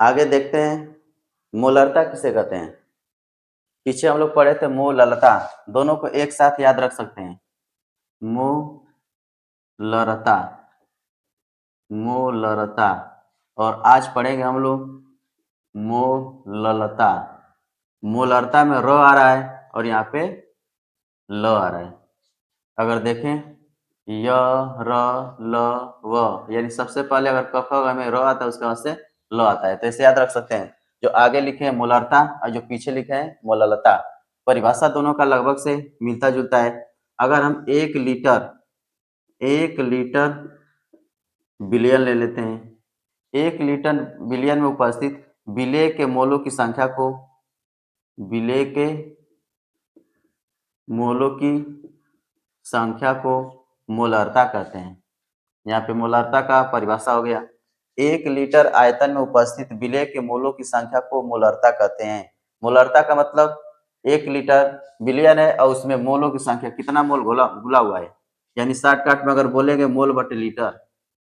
आगे देखते हैं मोलरता किसे कहते हैं। पीछे हम लोग पढ़े थे मोललता, दोनों को एक साथ याद रख सकते हैं। मोलरता, मोलरता। और आज पढ़ेंगे हम लोग मोललता। मोलरता में र आ रहा है और यहाँ पे ल आ रहा है। अगर देखें य र ल व, यानी सबसे पहले अगर क ख ग में र आता है उसके बाद से ल आता है, तो ऐसे याद रख सकते हैं। जो आगे लिखे हैं मोलरता और जो पीछे लिखे हैं मोललता, परिभाषा दोनों का लगभग से मिलता जुलता है। अगर हम 1 लीटर विलयन ले लेते हैं, 1 लीटर विलयन में उपस्थित विलेय के मोलों की संख्या को विलेय के मोलों की संख्या को मोलरता कहते हैं। यहाँ पे मोलरता का परिभाषा हो गया, 1 लीटर आयतन में उपस्थित विलेय के मोलों की संख्या को मोलरता कहते हैं। मोलरता का मतलब 1 लीटर विलयन है और उसमें मोलों की संख्या, कितना मोल घुला घुला हुआ है, यानी शॉर्टकट में अगर बोलेंगे मोल बटे लीटर,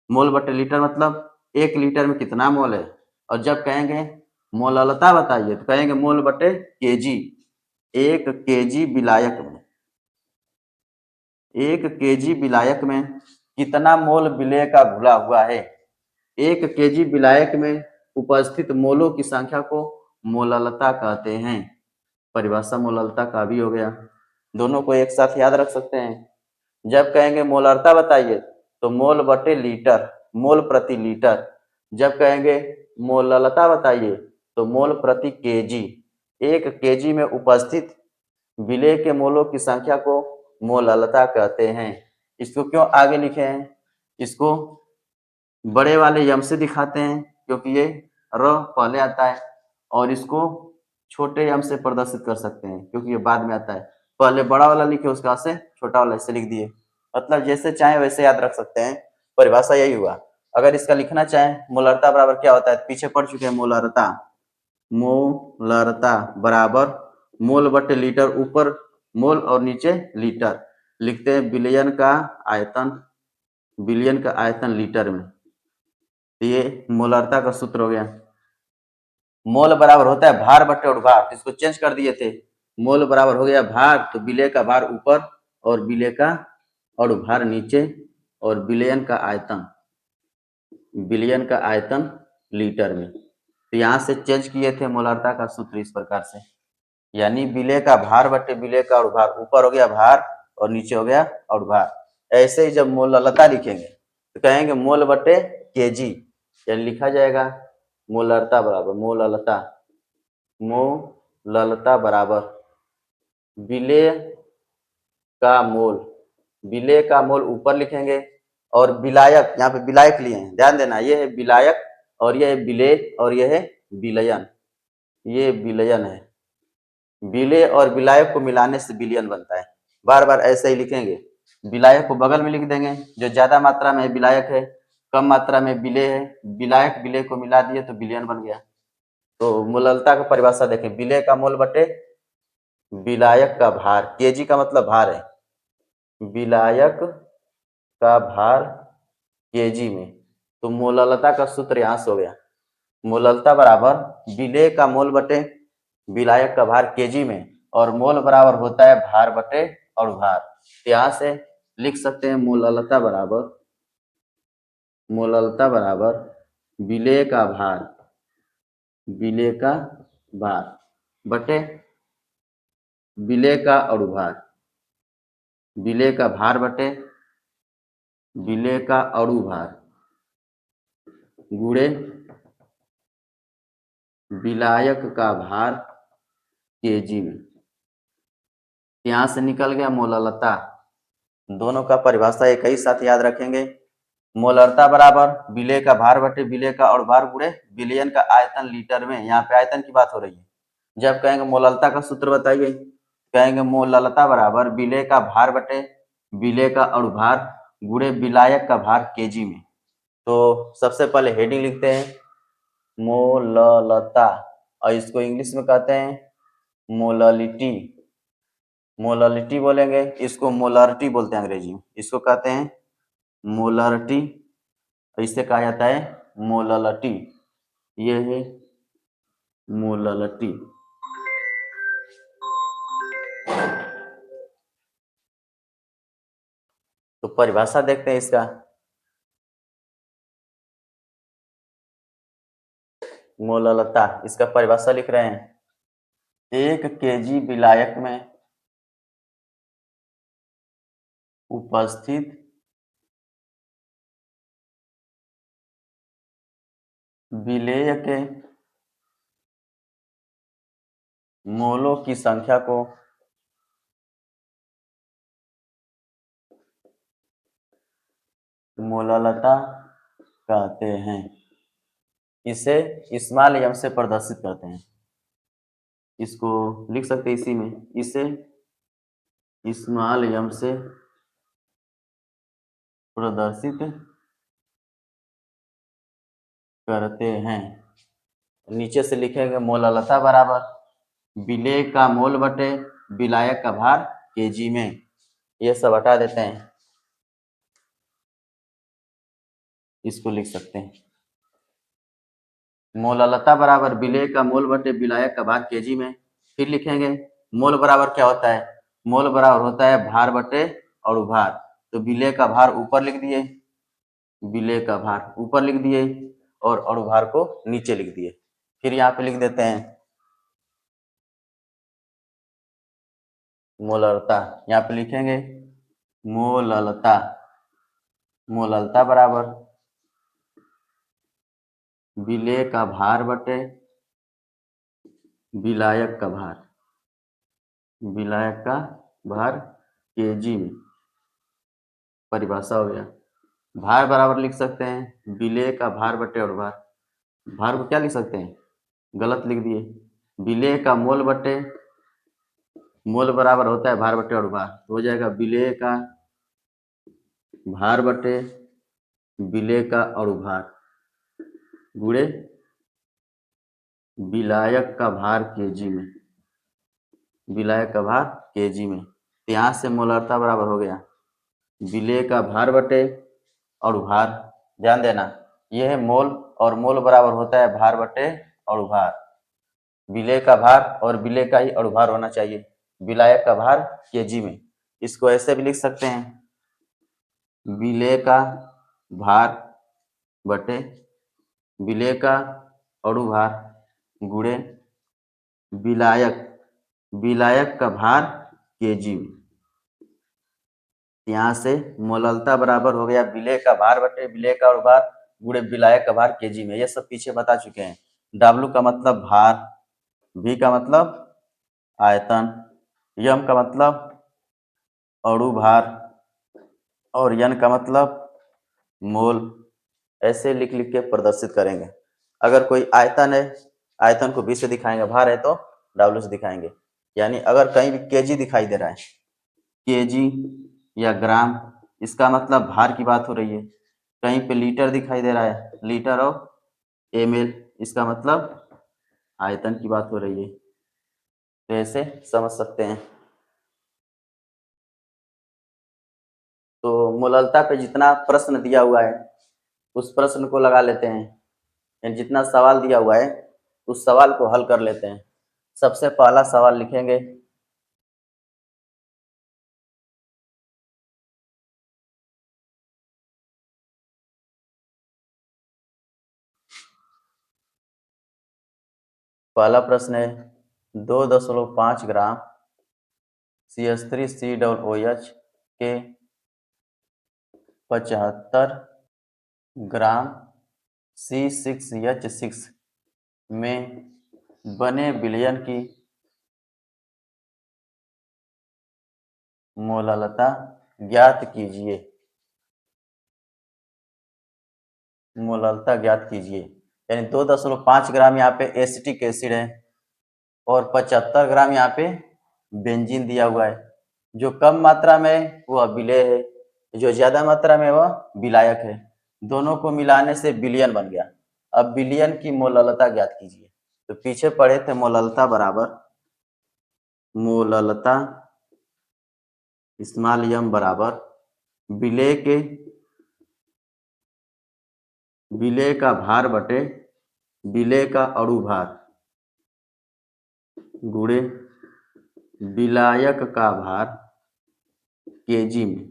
मोल बटे लीटर मतलब 1 लीटर में कितना मोल है। और जब कहेंगे मोललता बताइए तो कहेंगे मोल बटे केजी। 1 केजी विलायक में, 1 केजी विलायक में कितना मोल विलेय का घुला हुआ है। 1 केजी विलायक में उपस्थित मोलों की संख्या को मोललता कहते हैं। परिभाषा मोललता का भी हो गया, दोनों को एक साथ याद रख सकते हैं। जब कहेंगे मोलरता बताइए तो मोल बटे लीटर, मोल प्रति लीटर। जब कहेंगे मोललता बताइए तो मोल प्रति केजी। 1 केजी में उपस्थित विलेय के मोलों की संख्या को मोललता कहते हैं। इसको क्यों आगे लिखे हैं, इसको बड़े वाले यम से दिखाते हैं क्योंकि ये र पहले आता है, और इसको छोटे यम से प्रदर्शित कर सकते हैं क्योंकि ये बाद में आता है। पहले बड़ा वाला लिखे उसके बाद से छोटा वाला ऐसे लिख दिए, मतलब जैसे चाहे वैसे याद रख सकते हैं। परिभाषा यही हुआ। अगर इसका लिखना चाहें मोलरता बराबर क्या होता है, पीछे पढ़ चुके हैं मोलरता। मोलरता बराबर मोल बटे लीटर, ऊपर मोल और नीचे लीटर लिखते हैं। विलयन का आयतन, विलयन का आयतन लीटर में, तो ये मोलरता का सूत्र हो गया। मोल बराबर होता है भार बटे उर्भार, तो इसको चेंज कर दिए थे। मोल बराबर हो गया भार, तो विलेय का भार ऊपर और विलेय का अणुभार नीचे, और विलयन का आयतन, विलयन का आयतन लीटर में। तो यहाँ से चेंज किए थे मोलरता का सूत्र इस प्रकार से, यानी विलेय का भार बटे विलेय का अणुभार, ऊपर हो गया भार और नीचे हो गया अणुभार। ऐसे ही जब मोललता लिखेंगे तो कहेंगे मोल बटे केजी, यानी लिखा जाएगा मोलरता बराबर मोललता, मोललता बराबर विलेय का मोल, विलेय का मोल ऊपर लिखेंगे, और विलायक, यहाँ पे विलायक लिए हैं, ध्यान देना, ये है विलायक और ये है विलेय और ये है विलयन, ये विलयन है। विलेय और विलायक को मिलाने से विलयन बनता है। बार बार ऐसे ही लिखेंगे, विलायक को बगल में लिख देंगे, जो ज्यादा मात्रा में विलायक है, कम मात्रा में विलेय है, विलायक विलेय को मिला दिए तो विलयन बन गया। तो मोललता का परिभाषा देखें, विलेय का मोल बटे विलायक का भार, केजी का मतलब भार है, विलायक का भार केजी में। तो मोललता का सूत्र यहाँ से हो गया, मोललता बराबर विलेय का मोल बटे विलायक का भार केजी में, और मोल बराबर होता है भार बटे अणुभार। यहाँ से लिख सकते हैं मोललता बराबर, मोललता बराबर विलेय का भार, विलेय का भार बटे विलेय का अणुभार, विलेय का भार बटे विलेय का अणुभार गुणे विलायक का भार केजी में। यहाँ से निकल गया मोललता। दोनों का परिभाषा एक ही साथ याद रखेंगे, मोलरता बराबर विलेय का भार बटे विलेय का अणुभार गुणे विलयन का आयतन लीटर में। यहाँ पे आयतन की बात हो रही है। जब कहेंगे मोललता का सूत्र बताइए, कहेंगे मोललता बराबर विलेय का भार बटे विलेय का अणुभार गुणे विलायक का भार केजी में। तो सबसे पहले हेडिंग लिखते हैं मोललता, और इसको इंग्लिश में कहते हैं मोललिटी, मोललिटी बोलेंगे, इसको मोलरिटी बोलते हैं अंग्रेजी में, इसको कहते हैं मोलरिटी, इसे कहा जाता है मोललिटी। ये है मोललिटी। तो परिभाषा देखते हैं इसका। मोललता, इसका परिभाषा लिख रहे हैं, 1 kg विलायक में उपस्थित विलेय के मोलों की संख्या को मोललता कहते हैं। इसे स्मॉल m से प्रदर्शित करते हैं। इसको लिख सकते हैं इसी में, इसे स्मॉल m से प्रदर्शित करते हैं। नीचे से लिखेंगे मोललता बराबर विलेय का मोल बटे विलायक का भार केजी में। ये सब हटा देते हैं, इसको लिख सकते हैं मोललता बराबर विलेय का मोल बटे विलायक का भार केजी में। फिर लिखेंगे मोल बराबर क्या होता है, मोल बराबर होता है भार बटे अणुभार। तो विलेय का भार ऊपर लिख दिए, विलेय का भार ऊपर लिख दिए और अणुभार को नीचे लिख दिए। फिर यहाँ पे लिख देते हैं मोललता, यहाँ पे लिखेंगे मोललता, मोललता बराबर विलेय का भार बटे विलायक का भार, विलायक का भार केजी में। परिभाषा हो गया। भार बराबर लिख सकते हैं विलेय का भार बटे अणुभार। भार को क्या लिख सकते हैं, गलत लिख दिए, विलेय का मोल बटे, मोल बराबर होता है भार बटे अणुभार, तो हो जाएगा विलेय का भार बटे विलेय का अणुभार गुणे विलायक का भार केजी में, विलायक का भार केजी में। तो यहाँ से मोलरता बराबर हो गया विलेय का भार बटे अणुभार। ध्यान देना, यह है मोल और मोल बराबर होता है भार बटे अणुभार। विलेय का भार और विलेय का ही अणुभार होना चाहिए, विलायक का भार केजी में। इसको ऐसे भी लिख सकते हैं विलेय का भार बटे विलेय का अणुभार गुणे विलायक, विलायक का भार केजी में। यहाँ से मोललता बराबर हो गया विलेय का भार बटे विलेय का अणुभार गुणे विलायक का भार केजी में। ये सब पीछे बता चुके हैं। W का मतलब भार, V का मतलब आयतन, M का मतलब अणु भार और N का मतलब मोल। ऐसे लिख लिख के प्रदर्शित करेंगे। अगर कोई आयतन है, आयतन को V से दिखाएंगे, भार है तो W से दिखाएंगे। यानी अगर कहीं भी केजी दिखाई दे रहा है, केजी या ग्राम, इसका मतलब भार की बात हो रही है। कहीं पे लीटर दिखाई दे रहा है, लीटर और ml, इसका मतलब आयतन की बात हो रही है। तो ऐसे समझ सकते हैं। तो मोललता पे जितना प्रश्न दिया हुआ है उस प्रश्न को लगा लेते हैं, यानी जितना सवाल दिया हुआ है उस सवाल को हल कर लेते हैं। सबसे पहला सवाल लिखेंगे पहला प्रश्न है 2.5 ग्राम CH3COOH के 75 ग्राम C6H6 में बने विलयन की मोललता ज्ञात कीजिए। मोललता ज्ञात कीजिए, यानी 2.5 ग्राम यहाँ पे एसिटिक एसिड है और 75 ग्राम यहाँ पे बेंजीन दिया हुआ है। जो कम मात्रा में वह विलेय है, जो ज्यादा मात्रा में वह विलायक है। दोनों को मिलाने से विलयन बन गया। अब विलयन की मोललता ज्ञात कीजिए। तो पीछे पढ़े थे मोललता बराबर मोललता स्मॉल m बराबर विलेय के, विलेय का भार बटे विलेय का अणु भार गुणे विलायक का भार केजी में।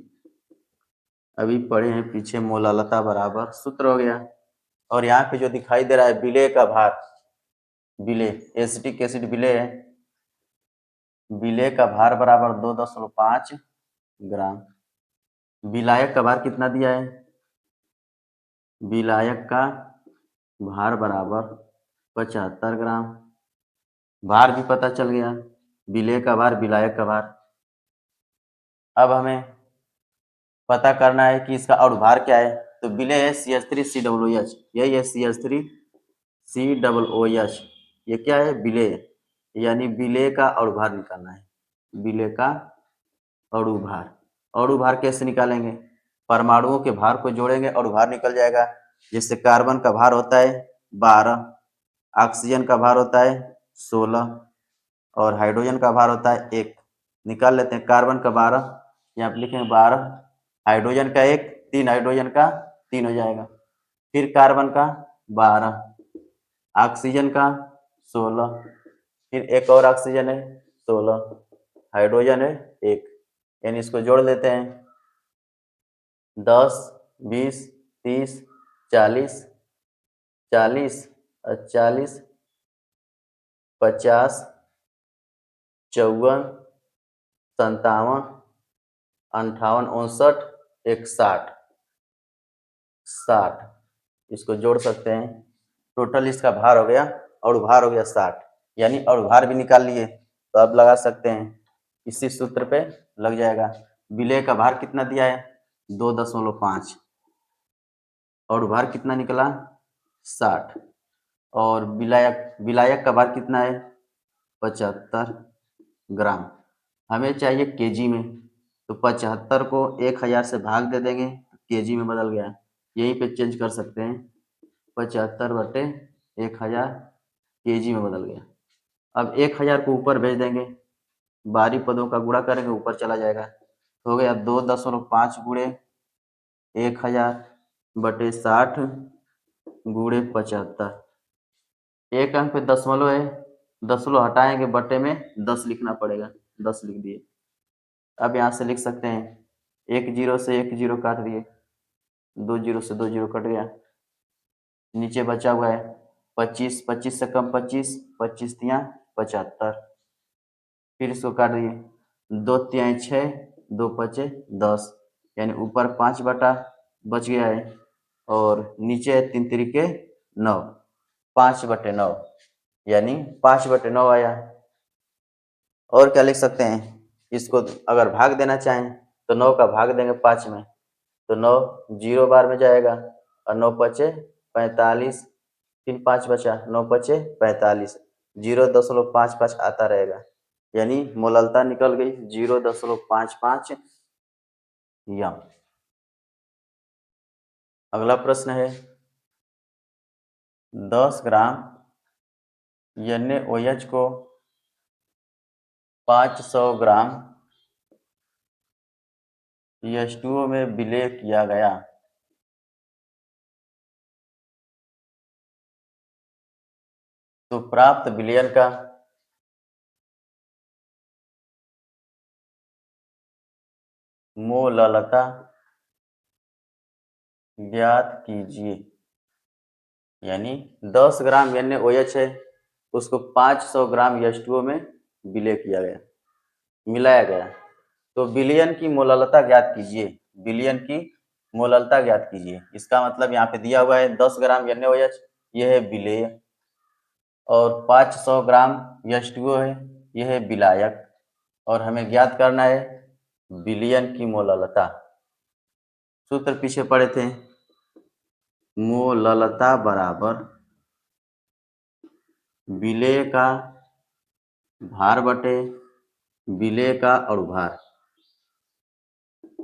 अभी पढ़े हैं पीछे मोलालता बराबर सूत्र हो गया। और यहाँ पे जो दिखाई दे रहा है विलेय का भार, विलेय एसिटिक एसिड विलेय है, विलेय का भार बराबर 2.5 ग्राम। विलायक का भार कितना दिया है? विलायक का भार बराबर 75 ग्राम। भार भी पता चल गया, विलेय का भार विलायक का भार। अब हमें पता करना है कि इसका अणुभार क्या है। तो विलेय है CH3COOH, यही है CH3COOH। ये क्या है? विलेय, यानी विलेय का अणुभार निकालना है। विलेय का अणुभार, अणुभार कैसे निकालेंगे? परमाणुओं के भार को जोड़ेंगे, अणुभार निकल जाएगा। जैसे कार्बन का भार होता है 12, ऑक्सीजन का भार होता है 16 और हाइड्रोजन का भार होता है 1। निकाल लेते हैं। कार्बन का 12, यहाँ पे लिखेंगे 12, हाइड्रोजन का 1, 3 हाइड्रोजन का 3 हो जाएगा। फिर कार्बन का 12, ऑक्सीजन का 16, फिर एक और ऑक्सीजन है 16, हाइड्रोजन है 1, यानी इसको जोड़ लेते हैं। 10, 20, 30, 40, 40 और 40, 50, 54, 57, 58, 59, 61, 60, इसको जोड़ सकते हैं। टोटल इसका भार हो गया, अणुभार हो गया 60, यानी अणुभार भी निकाल लिए। तो अब लगा सकते हैं, इसी सूत्र पे लग जाएगा। विलेय का भार कितना दिया है? 2.5। अणुभार कितना निकला? 60। और विलायक का भार कितना है? 75 ग्राम। हमें चाहिए केजी में, तो 75 को 1000 से भाग दे देंगे, केजी में बदल गया। यहीं पे चेंज कर सकते हैं, 75/1000 केजी में बदल गया। अब 1000 को ऊपर भेज देंगे, बाहरी पदों का गुणा करेंगे, ऊपर चला जाएगा। हो गया 2.5 गुणे 1000/60 गुणे 75। एक अंक पे दशमलव है, दशमलव हटाएंगे, बटे में 10 लिखना पड़ेगा, 10 लिख दिए। अब यहाँ से लिख सकते हैं, 1 0 से 1 0 काट दिए, 2 0 से 2 0 कट गया। नीचे बचा हुआ है 25, 25 से कम 25, 25 तिया 75। फिर इसको काट दिए, 2 तिहाई 6, 2 पचे 10, यानी ऊपर 5 बटा बच गया है और नीचे 3 तिरिके 9, 5/9, यानी 5/9 आया। और क्या लिख सकते हैं? इसको अगर भाग देना चाहें तो 9 का भाग देंगे 5 में, तो 9 0 बार में जाएगा और 9 पचे 45, फिर 5 बचा, 9 पचे 45, 0.55 आता रहेगा, यानी मोललता निकल गई 0.55 यम। अगला प्रश्न है, 10 ग्राम NaOH को 500 ग्राम H2O में विलय किया गया, तो प्राप्त विलयन का मोललता ज्ञात कीजिए। यानी 10 ग्राम NaOH है, उसको 500 ग्राम H2O में विलय किया गया, मिलाया गया, तो विलयन की मोललता ज्ञात कीजिए। विलयन की मोललता ज्ञात कीजिए, इसका मतलब यहाँ पे दिया हुआ है 10 ग्राम NaOH, यह है विलेय, और 500 ग्राम H2O है, यह है विलायक, और हमें ज्ञात करना है विलयन की मोललता। सूत्र पीछे पढ़े थे, मोललता बराबर विलेय का भार बटे विलेय का अणुभार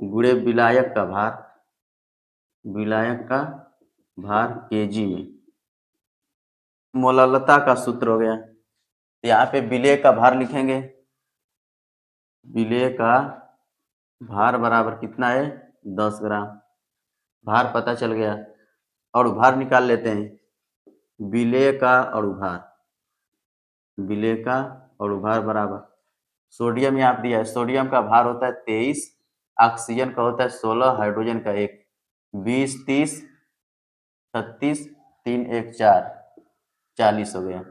गुणे विलायक का भार, विलायक का भार केजी में। मोललता का सूत्र हो गया, यहाँ पे विलेय का भार लिखेंगे, विलेय का भार बराबर कितना है? 10 ग्राम। भार पता चल गया, और भार निकाल लेते हैं। विलेय का अणुभार, विलेय का अणुभार बराबर सोडियम यहाँ दिया है, सोडियम का भार होता है 23, ऑक्सीजन का होता है 16, हाइड्रोजन का 1, 20, 30, 36, 3, 1, 4, 40 हो गया।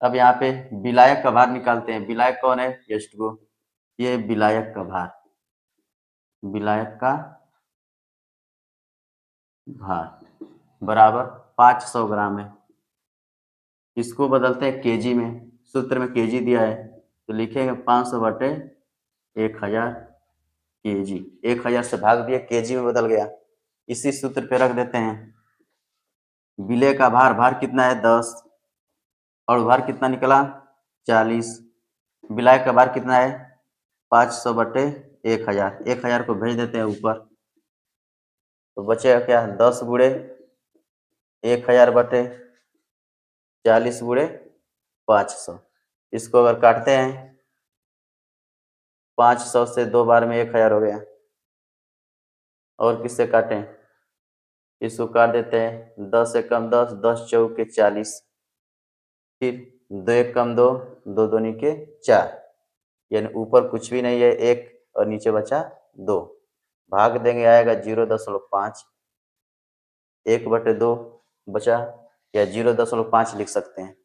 अब यहाँ पे विलायक का भार निकालते हैं। विलायक कौन है? जस्ट गो, ये विलायक का भार, विलायक का भार बराबर 500 ग्राम है। इसको बदलते हैं केजी में, सूत्र में केजी दिया है तो लिखेंगे 500 बटे 1000 केजी, 1000 से भाग दिया, केजी में बदल गया। इसी सूत्र पे रख देते हैं। विलेय का भार, भार कितना है 10 और भार कितना निकला 40। विलायक का भार कितना है 500 बटे 1000, 1000 को भेज देते हैं ऊपर तो बचेगा क्या 10 गुणे 1000 बटे 40 गुणे 500। इसको अगर काटते हैं 500 से 2 बार में 1000 हो गया। और किससे काटें? इसको काट देते हैं 10 एक कम 10, 10 चौके 40, फिर 2 एक कम 2, 2 दूनी के 4, यानी ऊपर कुछ भी नहीं है 1 और नीचे बचा 2, भाग देंगे आएगा 0.5, 1 बटे 2 बचा या 0.5 लिख सकते हैं।